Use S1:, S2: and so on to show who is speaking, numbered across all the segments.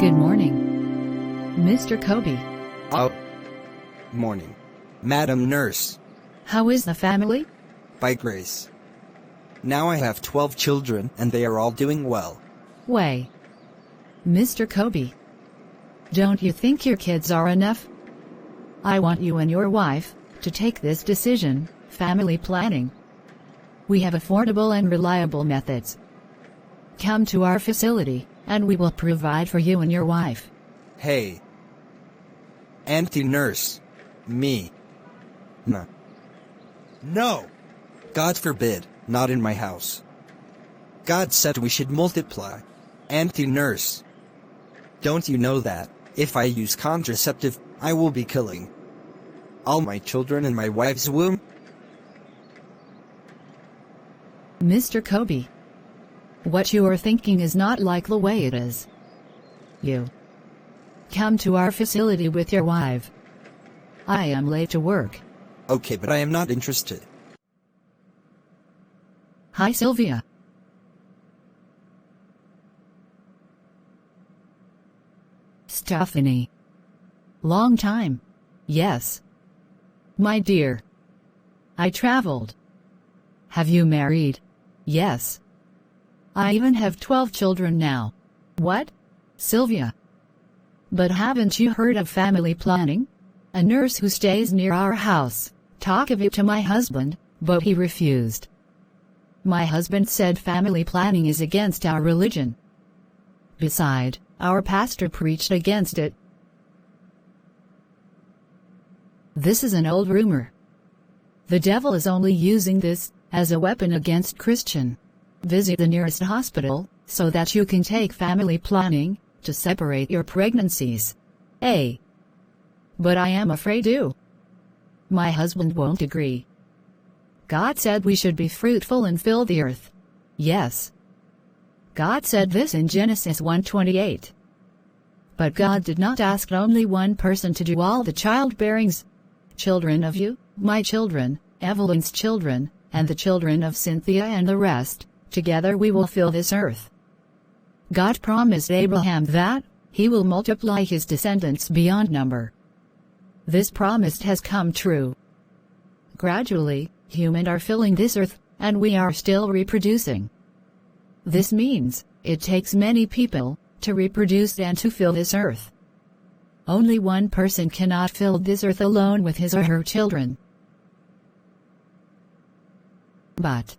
S1: Good morning, Mr. Kobe.
S2: Oh. Morning. Madam Nurse.
S1: How is the family?
S2: By grace. Now I have 12 children and they are all doing well.
S1: Way. Mr. Kobe. Don't you think your kids are enough? I want you and your wife to take this decision, family planning. We have affordable and reliable methods. Come to our facility, and we will provide for you and your wife.
S2: Hey. Auntie Nurse. Me. No. No! God forbid, not in my house. God said we should multiply. Auntie Nurse. Don't you know that, if I use contraceptive, I will be killing all my children in my wife's womb?
S1: Mr. Kobe. What you are thinking is not like the way it is. You come to our facility with your wife. I am late to work.
S2: Okay, but I am not interested.
S1: Hi, Sylvia. Stephanie. Long time. Yes. My dear. I traveled. Have you married? Yes. I even have 12 children now. What? Sylvia. But haven't you heard of family planning? A nurse who stays near our house talked of it to my husband, but he refused. My husband said family planning is against our religion. Besides, our pastor preached against it. This is an old rumor. The devil is only using this as a weapon against Christian. Visit the nearest hospital, so that you can take family planning to separate your pregnancies. But I am afraid to. My husband won't agree. God said we should be fruitful and fill the earth. Yes. God said this in Genesis 1:28. But God did not ask only one person to do all the childbearings. Children of you, my children, Evelyn's children, and the children of Cynthia and the rest, together we will fill this earth. God promised Abraham that he will multiply his descendants beyond number. This promise has come true. Gradually, humans are filling this earth, and we are still reproducing. This means it takes many people to reproduce and to fill this earth. Only one person cannot fill this earth alone with his or her children. But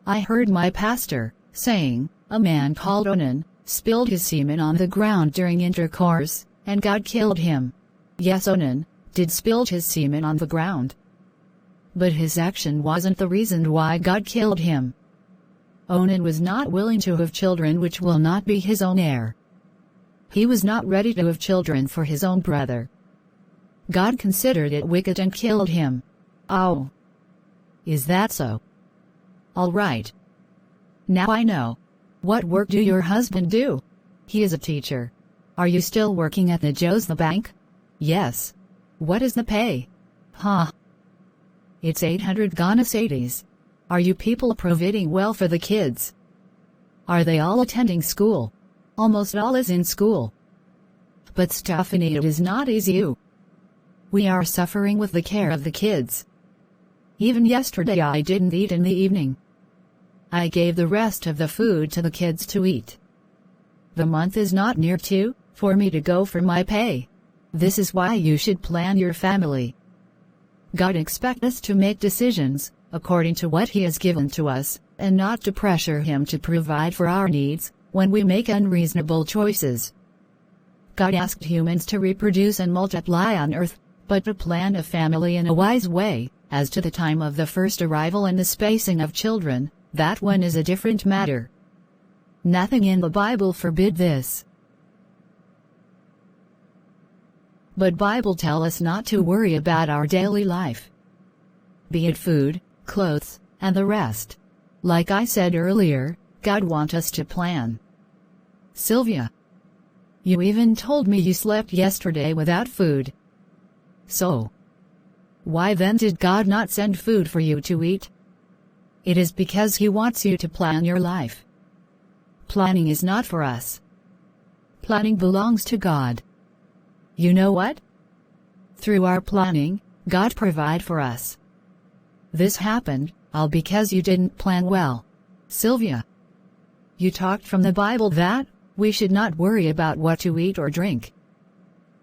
S1: I heard my pastor saying, a man called Onan spilled his semen on the ground during intercourse, and God killed him. Yes, Onan did spill his semen on the ground. But his action wasn't the reason why God killed him. Onan was not willing to have children which will not be his own heir. He was not ready to have children for his own brother. God considered it wicked and killed him. Oh. Is that so? All right. Now I know. What work do your husband do? He is a teacher. Are you still working at the bank? Yes. What is the pay? It's 800 Ghana cedis. Are you people providing well for the kids? Are they all attending school? Almost all is in school. But Stephanie, it is not easy. We are suffering with the care of the kids. Even yesterday I didn't eat in the evening. I gave the rest of the food to the kids to eat. The month is not near for me to go for my pay. This is why you should plan your family. God expects us to make decisions according to what He has given to us, and not to pressure Him to provide for our needs when we make unreasonable choices. God asked humans to reproduce and multiply on earth, but to plan a family in a wise way. As to the time of the first arrival and the spacing of children, that one is a different matter. Nothing in the Bible forbid this. But Bible tell us not to worry about our daily life. Be it food, clothes, and the rest. Like I said earlier, God wants us to plan. Sylvia. You even told me you slept yesterday without food. So, why then did God not send food for you to eat? It is because He wants you to plan your life. Planning is not for us. planning belongs to God. You know what? Through our planning, God provide for us. This happened, all because you didn't plan well. Sylvia. You talked from the Bible that we should not worry about what to eat or drink.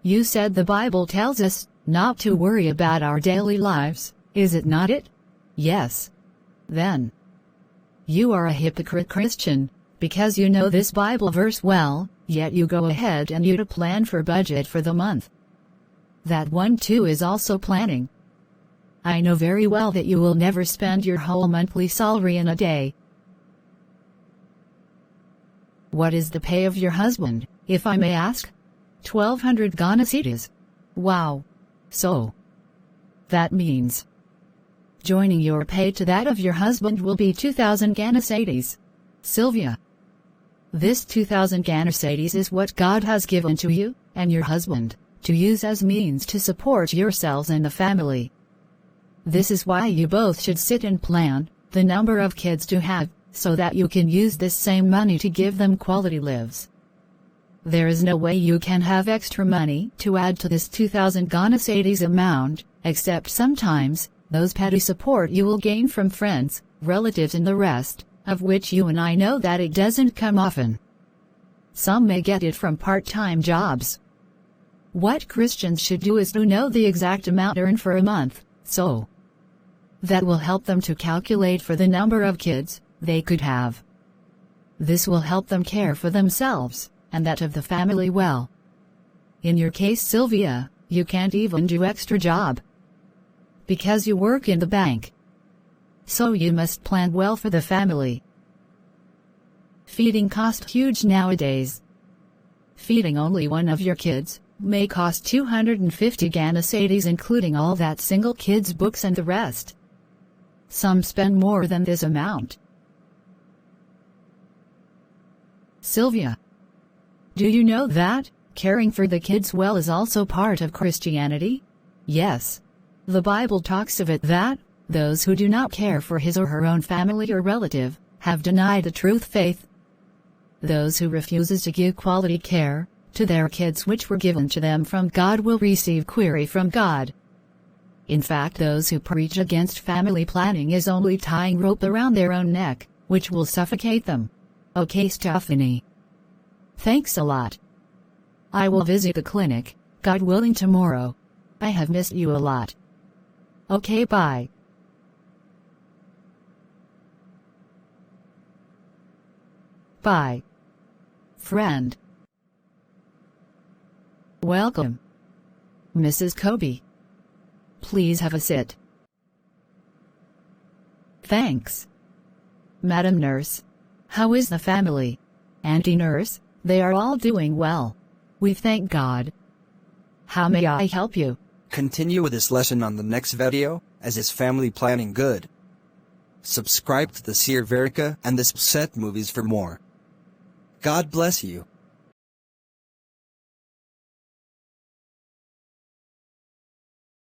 S1: You said the Bible tells us not to worry about our daily lives, is it not it? Yes. Then you are a hypocrite Christian, because you know this Bible verse well, yet you go ahead and you to plan for budget for the month. That one too is also planning. I know very well that you will never spend your whole monthly salary in a day. What is the pay of your husband, if I may ask? 1,200 Ghana cedis. Wow. So that means joining your pay to that of your husband will be 2,000 Ghana cedis. Sylvia. This 2,000 Ghana cedis is what God has given to you and your husband to use as means to support yourselves and the family. This is why you both should sit and plan the number of kids to have, so that you can use this same money to give them quality lives. There is no way you can have extra money to add to this 2,000 Ghana cedis amount, except sometimes those petty support you will gain from friends, relatives and the rest, of which you and I know that it doesn't come often. Some may get it from part-time jobs. What Christians should do is to know the exact amount earned for a month, so that will help them to calculate for the number of kids they could have. This will help them care for themselves and that of the family well. In your case, Sylvia, you can't even do extra job because you work in the bank. So you must plan well for the family. Feeding costs huge nowadays. Feeding only one of your kids may cost 250 Ghana cedis, including all that single kids' books and the rest. Some spend more than this amount. Sylvia. Do you know that caring for the kids well is also part of Christianity? Yes. The Bible talks of it that those who do not care for his or her own family or relative have denied the truth faith. Those who refuses to give quality care to their kids which were given to them from God will receive query from God. In fact, those who preach against family planning is only tying rope around their own neck, which will suffocate them. Okay, Stephanie. Thanks a lot. I will visit the clinic, God willing, tomorrow. I have missed you a lot. Okay, bye. Bye. Friend. Welcome. Mrs. Kobe. Please have a sit. Thanks. Madam Nurse. How is the family? Auntie Nurse, they are all doing well. We thank God. How may I help you?
S2: Continue with this lesson on the next video, as is family planning good. Subscribe to the Seer Verica and the set movies for more. God bless you.